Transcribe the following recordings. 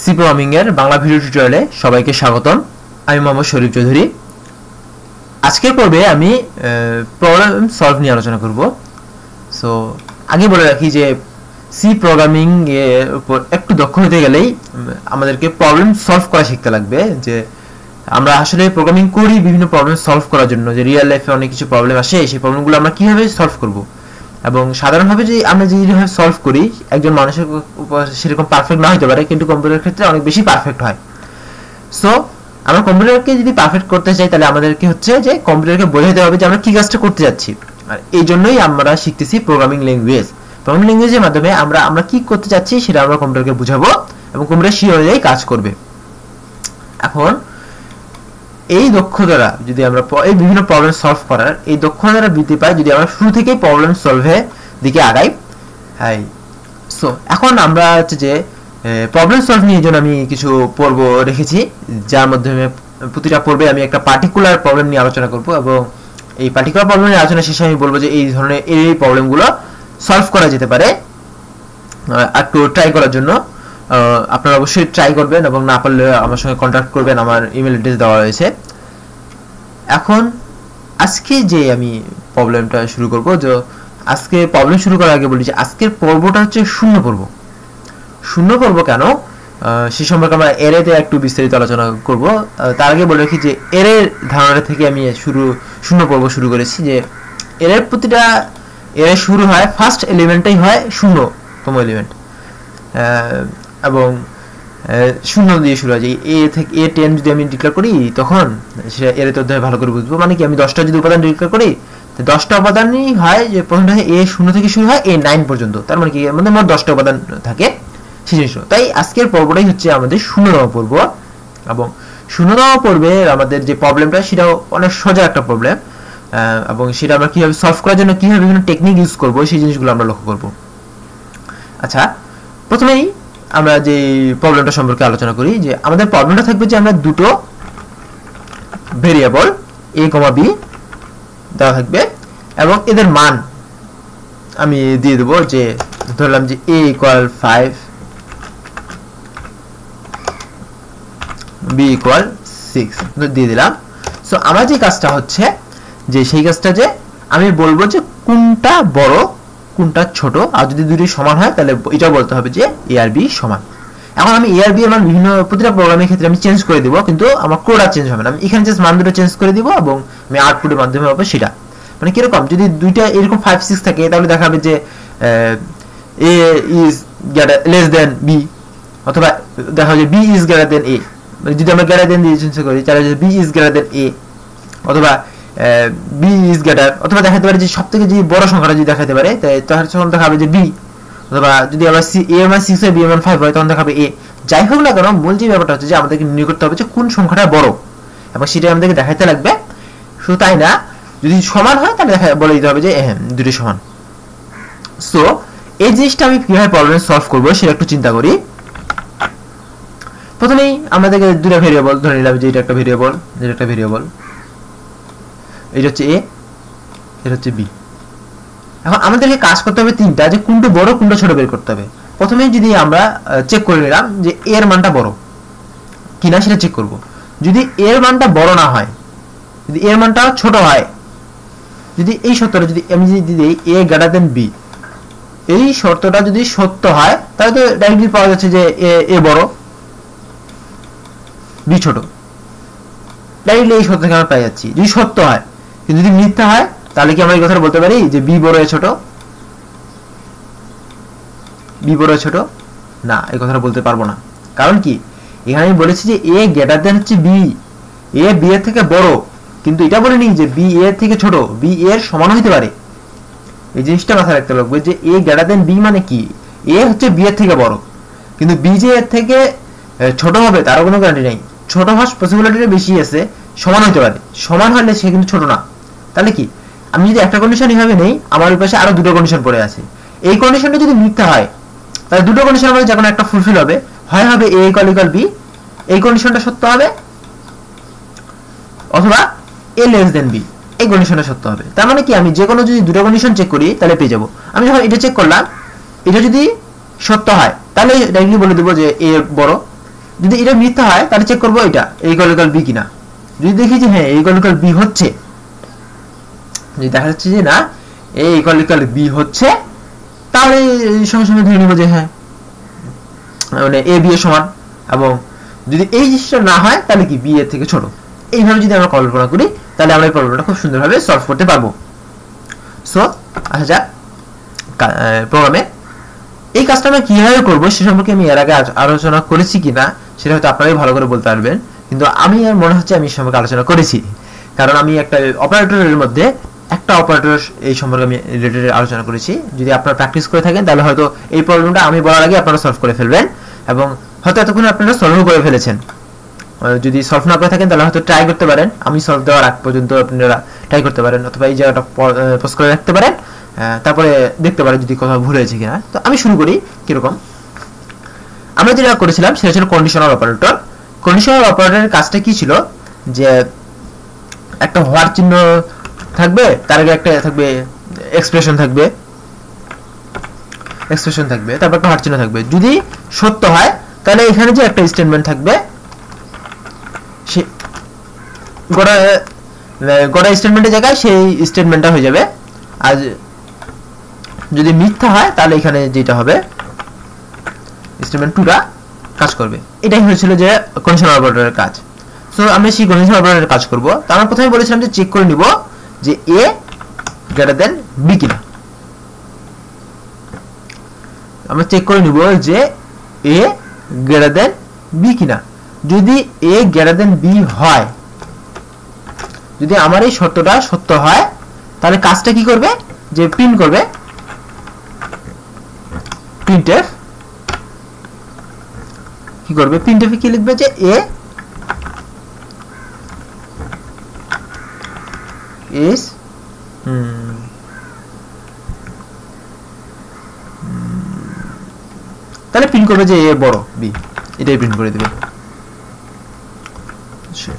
C programming এর Bangla video টিউটোরিয়ালে সবাইকে স্বাগতম। আমি মোহাম্মদ শরীফ চৌধুরী। আজকের পর্বে আমি প্রবলেম সলভ নিয়ে আলোচনা করব। সো আগে বলে রাখি যে সি প্রোগ্রামিং এর উপর একটু দক্ষ হতে গেলেই আমাদেরকে প্রবলেম সলভ করা শিখতে লাগবে। যে আমরা আসলে প্রোগ্রামিং করি বিভিন্ন প্রবলেম সলভ করার জন্য, যে রিয়েল লাইফে অনেক কিছু প্রবলেম আসে, সেই প্রবলেমগুলো আমরা কিভাবে সলভ করব। এবং সাধারণভাবে যে আমরা যেভাবে সলভ করি একজন মানুষের সেরকম পারফেক্ট না হতে পারে, কিন্তু কম্পিউটারের ক্ষেত্রে অনেক বেশি পারফেক্ট হয়। সো আমরা কম্পিউটারকে যদি পারফেক্ট করতে চাই তাহলে আমাদেরকে হচ্ছে যে কম্পিউটারকে বোঝাতে হবে যে আমরা কি কাজটা করতে যাচ্ছি। আর এই জন্যই আমরা শিখতেছি প্রোগ্রামিং ল্যাঙ্গুয়েজ। প্রোগ্রামিং ল্যাঙ্গুয়েজের মাধ্যমে আমরা কি করতে চাচ্ছি সেটা আমরা কম্পিউটারকে বুঝাবো এবং কম্পিউটার সেই অনুযায়ী কাজ করবে। এখন এই দক্ষতাটা যদি আমরা এই বিভিন্ন প্রবলেম সলভ করার এই দক্ষতাটা বৃদ্ধি পাই যদি আমরা শুরু থেকেই প্রবলেম সলভের দিকে আগাই। হ্যাঁ, সো এখন আমরা হচ্ছে যে প্রবলেম সলভ নিয়ে জন্য আমি কিছু পর্ব রেখেছি, যার মাধ্যমে প্রতিটা পর্বে আমি একটা পার্টিকুলার প্রবলেম নিয়ে আলোচনা করব এবং এই পার্টিকুলার প্রবলেম নিয়ে আলোচনা শেষে আমি বলবো যে এই ধরনের এই প্রবলেমগুলো সলভ করা যেতে পারে। একটু ট্রাই করার জন্য আপনারা অবশ্যই ট্রাই করবেন এবং না পারলে আমার সঙ্গে কন্ট্যাক্ট করবেন, আমার ইমেল অ্যাড্রেস দেওয়া রয়েছে। এখন আজকে যে আমি প্রবলেমটা শুরু করব, যে আজকে প্রবলেম শুরু করার আগে বলি যে আজকের পর্বটা হচ্ছে শূন্য পর্ব। শূন্য পর্ব কেন সে সম্পর্কে আমরা এরেতে একটু বিস্তারিত আলোচনা করব। তার আগে বলে রাখি যে এরের ধারণা থেকে আমি শূন্য পর্ব শুরু করেছি। যে এরের প্রতিটা এরে শুরু হয় ফার্স্ট এলিমেন্টটাই হয় শূন্যতম এলিমেন্ট এবং শূন্য দিয়ে শুরু হয়। যে এ থেকে A10 যদি আমি ডিক্লেয়ার করি তখন সেটা এর তো ভালো করে বুঝবো। মানে কি, আমি 10টা যদি উপাদান ডিক্লেয়ার করি 10টা উপাদানই হয় যে প্রথমটা A0 থেকে শুরু হয় A9 পর্যন্ত। তার মানে কি, আমাদের মোট 10টা উপাদান থাকে সেই জিনিস। তাই আজকের পর্বটাই হচ্ছে আমাদের 0তম পর্ব এবং 0তম পর্বে আমাদের যে প্রবলেমটা সেটাও অনেক সোজা একটা প্রবলেম এবং সেটা আমরা কিভাবে সলভ করার জন্য কিভাবে বিভিন্ন টেকনিক ইউজ করবো সেই জিনিসগুলো আমরা লক্ষ্য করব। আচ্ছা, প্রথমেই আমরা যে প্রবলেমটা সম্পর্কে আলোচনা করি, যে আমাদের প্রবলেমটা থাকবে যে আমরা দুটো ভেরিয়েবল a, b দেওয়া থাকবে এবং এদের মান আমি দিয়ে দেবো। যে ধরলাম যে a = 5, b = 6 দিয়ে দিলাম। সো আমার যে কাজটা হচ্ছে যে সেই কাজটা যে আমি বলবো যে কোনটা বড় কোনটা ছোট, আর যদি দুটি সমান হয় তাহলে এটাও বলতে হবে যে a আর b সমান। এখন আমি a আর b এর মান বিভিন্ন প্রতিটা প্রোগ্রামের ক্ষেত্রে আমি চেঞ্জ করে দিব, কিন্তু আমার কোডটা চেঞ্জ হবে না। আমি এখানে জাস্ট মান দুটো চেঞ্জ করে দিব এবং আমি আউটপুটের মাধ্যমে পাবো সেটা। মানে কিরকম, যদি দুইটা এরকম 5, 6 থাকে তাহলে দেখাবে যে a is less than b, অথবা দেখা যায় b is greater than a। মানে যদি আমরা greater than দিয়ে চেঞ্জ করি তাহলে b is greater than a, অথবা b is greater, অথবা দেখাতে পারে যে সবথেকে যে বড় সংখ্যাটা যদি দেখাতে পারে তাহলে তখন দেখাবে যে b, অথবা যদি আমরা a এর মান 6 হয় b এর মান 5 হয় তখন দেখাবে a। যাই হোক না কেন, মূল যে ব্যাপারটা হচ্ছে যে আমাদেরকে নির্ণয় করতে হবে যে কোন সংখ্যাটা বড় এবং সেটা আমাদেরকে দেখাতে লাগবে। শুধু তাই না, যদি সমান হয় তাহলে বলে দিতে হবে যে হ্যাঁ দুটো সমান। সো এই জিনিসটা আমি কিভাবে প্রবলেম সলভ করবো সেটা একটু চিন্তা করি। প্রথমেই আমাদেরকে দুটো ভেরিয়েবল ধরে নিলাম, যে এটা একটা ভেরিয়েবল, যেটা একটা ভেরিয়েবল, এটা হচ্ছে a, এটা হচ্ছে b। এখন আমাদেরকে কাজ করতে হবে তিনটা, যে কোনটা বড় কোনটা ছোট বের করতে হবে। প্রথমে যদি আমরা চেক করে নিলাম যে a এর মানটা বড় কিনা সেটা চেক করব। যদি a এর মানটা বড় না হয়, যদি a এর মানটা ছোট হয়, যদি এই শর্তটা যদি আমি যদি দিই a greater than b, এই শর্তটা যদি সত্য হয় তাহলে তো ডাইরেক্টলি পাওয়া যাচ্ছে যে a বড় b ছোট। ডাইরেক্টলি এই শর্ত থেকে আমরা পেয়ে যাচ্ছি যদি সত্য হয়। কিন্তু যদি মিথ্যা হয় তাহলে কি আমরা এই কথাটা বলতে পারি যে b বড় a ছোট? b বড় a ছোট না, এই কথাটা বলতে পারবো না। কারণ কি, এখানে আমি বলেছি যে a greater than হচ্ছে b, a b এর থেকে বড়, কিন্তু এটা বলিনি যে b a এর থেকে ছোট, b a এর সমান হতে পারে। এই জিনিসটা মাথায় রাখতে লাগবে যে a greater than b মানে কি, a হচ্ছে b এর থেকে বড়, কিন্তু b যে এর থেকে ছোট হবে তার কোনো গ্যারান্টি নেই। ছোট হওয়ার পসিবিলিটিটা বেশি আছে, সমান হতে পারে। সমান হলে সে কিন্তু ছোট না। তাহলে কি, আমি যদি একটা কন্ডিশন এইভাবে নেই, আমার ওই পাশে আরো দুটো কন্ডিশন পড়ে আছে। এই কন্ডিশনটা যদি মিথ্যা হয় তাহলে দুটো কন্ডিশন আমাদের যখন একটা ফুলফিল হবে, হয় হবে a = b, এই কন্ডিশনটা সত্য হবে, অথবা a less than b, এই কন্ডিশনটা সত্য হবে। তার মানে কি, আমি যে কোনো যদি দুটো কন্ডিশন চেক করি তাহলে পেয়ে যাব। আমি যখন এটা চেক করলাম, এটা যদি সত্য হয় তাহলে ডাইরেক্টলি বলে দেবো যে a বড়, যদি এটা মিথ্যা হয় তাহলে চেক করব এটা a = b কিনা। যদি দেখি যে হ্যাঁ a = b হচ্ছে, যদি দেখা যাচ্ছে যে না a = b হচ্ছে, তাহলে সঙ্গে সঙ্গে ধরে নিব যে হ্যাঁ মানে a b এর সমান। এবং যদি এই জিনিসটা না হয় তাহলে কি b এর থেকে ছোট। এইভাবে যদি আমরা কল্পনা করি তাহলে আমরা এই প্রবলেমটা খুব সুন্দরভাবে সলভ করতে পারবো। সো আসা যাক প্রোগ্রামে। এই কাজটা আমরা কিভাবে করব সে সম্পর্কে আমি এর আগে আলোচনা করেছি কিনা সেটা হয়তো আপনারাই ভালো করে বলতে পারবেন, কিন্তু আমি আর মনে হচ্ছে আমি এই সম্পর্কে আলোচনা করেছি, কারণ আমি একটা অপারেটরের মধ্যে একটা অপারেটর এই সম্পর্কে আমি রিলেটেড আলোচনা করেছি। যদি আপনারা প্র্যাকটিস করে থাকেন তাহলে হয়তো এই প্রবলেমটা আমি বলার আগে আপনারা সলভ করে ফেলবেন, এবং হয়তো এতক্ষণে আপনারা সলভ করে ফেলেছেন। যদি সলভ না করে থাকেন তাহলে হয়তো ট্রাই করতে পারেন, আমি সলভ দেওয়ার আগ পর্যন্ত আপনারা ট্রাই করতে পারেন, অথবা এই জায়গাটা পোস্ট করে রাখতে পারেন, তারপরে দেখতে পারেন যদি কোথাও ভুল হয়েছে কিনা। তো আমি শুরু করি কিরকম। আমরা যেটা করেছিলাম সেটা ছিল কন্ডিশনাল অপারেটর। কন্ডিশনাল অপারেটরের কাজটা কি ছিল, যে একটা হোয়াট চিহ্ন থাকবে, তার আগে একটা থাকবে এক্সপ্রেশন থাকবে, তারপর একটা হোয়াট চিহ্ন থাকবে। যদি সত্য হয় তাহলে এখানে যে একটা স্টেটমেন্ট থাকবে সে গোটা স্টেটমেন্টের জায়গায় সেই স্টেটমেন্টটা হয়ে যাবে। আর যদি মিথ্যা হয় তাহলে এখানে যেটা হবে স্টেটমেন্ট 2টা কাজ করবে। এটাই হয়েছিল যে কন্ডিশনাল অপারেটরের কাজ। সো আমরা সেই কন্ডিশনাল অপারেটরের কাজ করব। তো আমরা প্রথমে বলেছিলাম যে চেক করে নিব যে a > b কিনা। আমরা চেক করে নিব যে a > b কিনা। যদি a > b হয়, যদি আমার এই শর্তটা সত্য হয়, তাহলে কাজটা কি করবে, যে প্রিন্ট করবে printf। কি করবে, printf কি লিখবে যে a is তাহলে প্রিন্ট করবে যে a বড় b, এটাই প্রিন্ট করে দিবে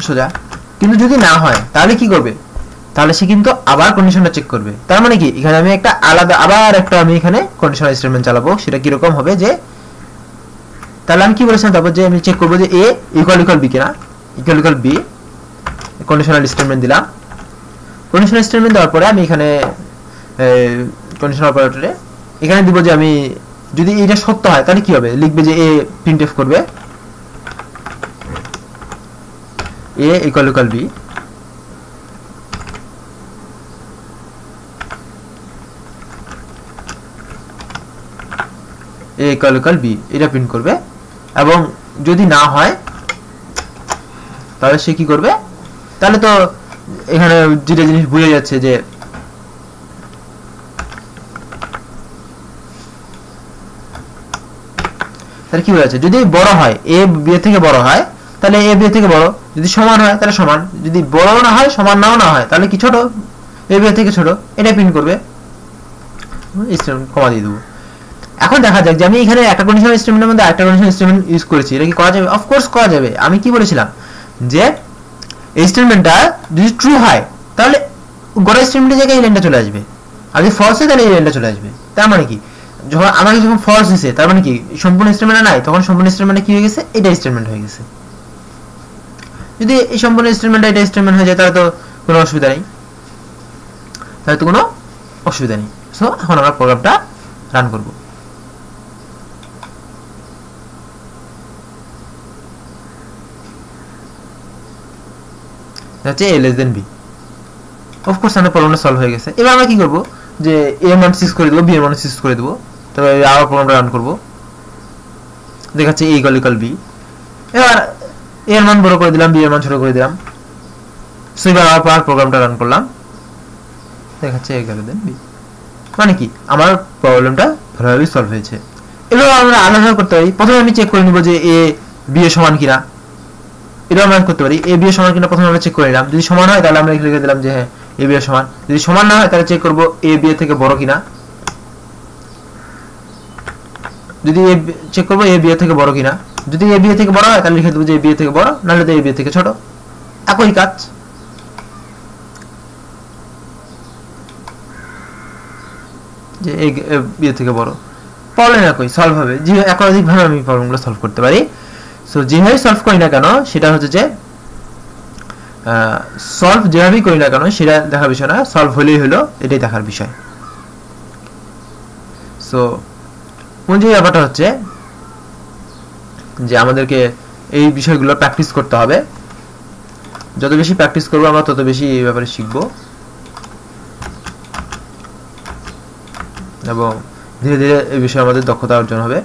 সোজা। কিন্তু যদি না হয় তাহলে কি করবে, তাহলে সে কিন্তু আবার কন্ডিশনটা চেক করবে। তার মানে কি, এখানে আমি একটা আলাদা আবার একটা আমি এখানে কন্ডিশনাল স্টেটমেন্ট চালাবো। সেটা কি রকম হবে, যে তাহলে আমি কি বলেছিলাম, তারপর যে আমি চেক করব যে a = b কিনা, = b, কন্ডিশনাল স্টেটমেন্ট দিলাম। কন্ডিশনাল স্টেটমেন্ট দেওয়ার পরে আমি এখানে কন্ডিশনাল অপারেটরে এখানে দিব যে আমি যদি এটা সত্য হয় তাহলে কি হবে, লিখবে যে a printf করবে a = b, a = b, এটা প্রিন্ট করবে। এবং যদি না হয় তাহলে সে কি করবে, তাহলে তো এখানে যেটা জিনিস বুঝে যাচ্ছে যে তাহলে কি হয়েছে, যদি বড় হয় a b এর থেকে বড় হয় তাহলে a b এর থেকে বড়, যদি সমান হয় তাহলে সমান, যদি বড় না হয় সমান নাও না হয় তাহলে কি ছোট, a b এর থেকে ছোট, এটা প্রিন্ট করবে। কমা দিয়ে দেবো। এখন দেখা যাক যে আমি এখানে একটা কন্ডিশনাল স্টেটমেন্টের মধ্যে একটা কন্ডিশনাল স্টেটমেন্ট ইউজ করেছি, এটা কি করা যাবে? অফ কোর্স করা যাবে। আমি কি বলেছিলাম যে এই স্টেটমেন্টটা যদি ট্রু হয় তাহলে গোটা স্টেটমেন্টের জায়গায় এই লাইনটা চলে আসবে, আর যদি ফলস হয় তাহলে এই লাইনটা চলে আসবে। তার মানে কি, যখন আমাকে যখন ফলস দিছে তার মানে কি সম্পূর্ণ স্টেটমেন্ট নাই, তখন সম্পূর্ণ স্টেটমেন্টে কি হয়ে গেছে, এটা স্টেটমেন্ট হয়ে গেছে। যদি এই সম্পূর্ণ স্টেটমেন্টটা এটা স্টেটমেন্ট হয়ে যায় তাহলে তো কোনো অসুবিধা নেই, সো এখন আমরা প্রোগ্রামটা রান করব। হচ্ছে a b। অফকোর্স আমাদের প্রবলেমটা সলভ হয়ে গেছে। এবার আমরা কি করব, যে a মান 6 করে দেব, b এর মান 6 করে দেব, তারপর আবার প্রোগ্রামটা রান করব। দেখাচ্ছে a = b। এবার a এর মান বড় করে দিলাম, b এর মান ছোট করে দিলাম। সো এবার আবার প্রোগ্রামটা রান করলাম, দেখাচ্ছে a > b। মানে কি, আমার প্রবলেমটা ভালোভাবে সলভ হয়েছে। এবার আমরা আলাদা করতে পারি। প্রথমে আমি চেক করে নিব যে a b এর সমান কিনা, এটা আমরা করতে পারি। a b এর সমান কিনা প্রথমে আমরা চেক করে নিলাম, যদি সমান হয় তাহলে আমরা লিখে দিলাম যে হ্যাঁ a b এর সমান। যদি সমান না হয় তাহলে চেক করব a b এর থেকে বড় কিনা। যদি চেক করব a b এর থেকে বড় কিনা, যদি a b এর থেকে বড় হয় তাহলে লিখে দেব যে a b এর থেকে বড়, নাহলে তো a b এর থেকে ছোট। একই কাজ। যে a b এর থেকে বড়, প্রবলেম একই, সলভ হবে। যে একাধিক ভাবে আমি প্রবলেমগুলো সলভ করতে পারি। সো যেভাবে সলভ করি না কেন সেটা হচ্ছে যে সলভ যেভাবেই করি না কেন সেটা দেখার বিষয় না, সলভ হলেই হলো এটাই দেখার বিষয়। সো কোন যে ব্যাপারটা হচ্ছে যে আমাদেরকে এই বিষয়গুলো প্র্যাকটিস করতে হবে। যত বেশি প্র্যাকটিস করবো আমরা তত বেশি এই ব্যাপারে শিখবো এবং ধীরে ধীরে এই বিষয়ে আমাদের দক্ষতা অর্জন হবে।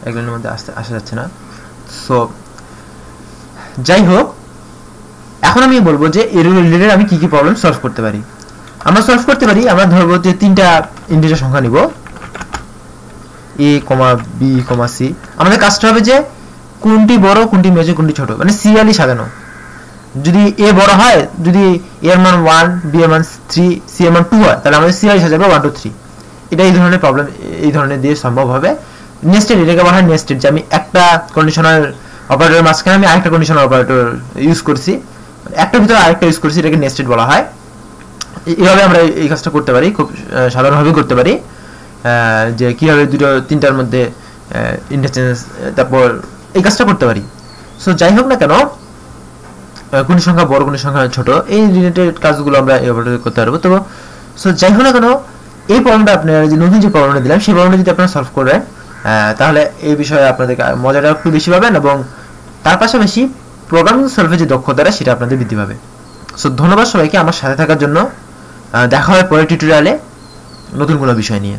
এগুলোর মধ্যে আসা যাচ্ছে না। সো যাই হোক, এখন আমি বলবো যে এর রিলেটেড আমি কি কি প্রবলেম সলভ করতে পারি। আমরা সলভ করতে পারি, আমরা ধরবো যে 3টা ইন্টিজার সংখ্যা নিব, a, b, c। আমাদের কাজটা হবে যে কোনটি বড়, কোনটি মেজর, কোনটি ছোট, মানে সিরিয়ালি সাজানো। যদি a বড় হয়, যদি a এর মান 1, b এর মান 3, c এর মান 2 হয়, তাহলে আমাদের সিরিয়ালি সাজাবে 1 2 3। এটা এই ধরনের প্রবলেম এই ধরনের দিয়ে সম্ভব হবে। নেস্টেড, এটাকে বলা হয় নেস্টেড, যে আমি একটা কন্ডিশনাল অপারেটরের মাঝখানে আমি আরেকটা কন্ডিশনাল অপারেটর ইউজ করছি, একটা ভিতরে আরেকটা ইউজ করছি, এটাকে নেস্টেড বলা হয়। এইভাবে আমরা এই কাজটা করতে পারি, খুব সাধারণভাবে করতে পারি, যে কীভাবে দুটো 3টার মধ্যে ইন্টারচেঞ্জ, তারপর এই কাজটা করতে পারি। সো যাই হোক না কেন, কোন সংখ্যা বড়, কোন সংখ্যা ছোট, এই রিলেটেড কাজগুলো আমরা এইভাবে করতে পারবো। তো সো যাই হোক না কেন, এই প্রবলেমটা আপনারা যে নতুন যে প্রবলেমটা দিলাম সেই প্রবলেমটা যদি আপনারা সলভ করেন, তাহলে এই বিষয়ে আপনাদের মজাটা একটু বেশি পাবেন এবং তার পাশাপাশি প্রোগ্রামিং সলভের যে দক্ষতাটা সেটা আপনাদের বৃদ্ধি পাবে। সো ধন্যবাদ সবাইকে আমার সাথে থাকার জন্য। দেখা হয় পরের টিউটোরিয়ালে নতুন কোনো বিষয় নিয়ে।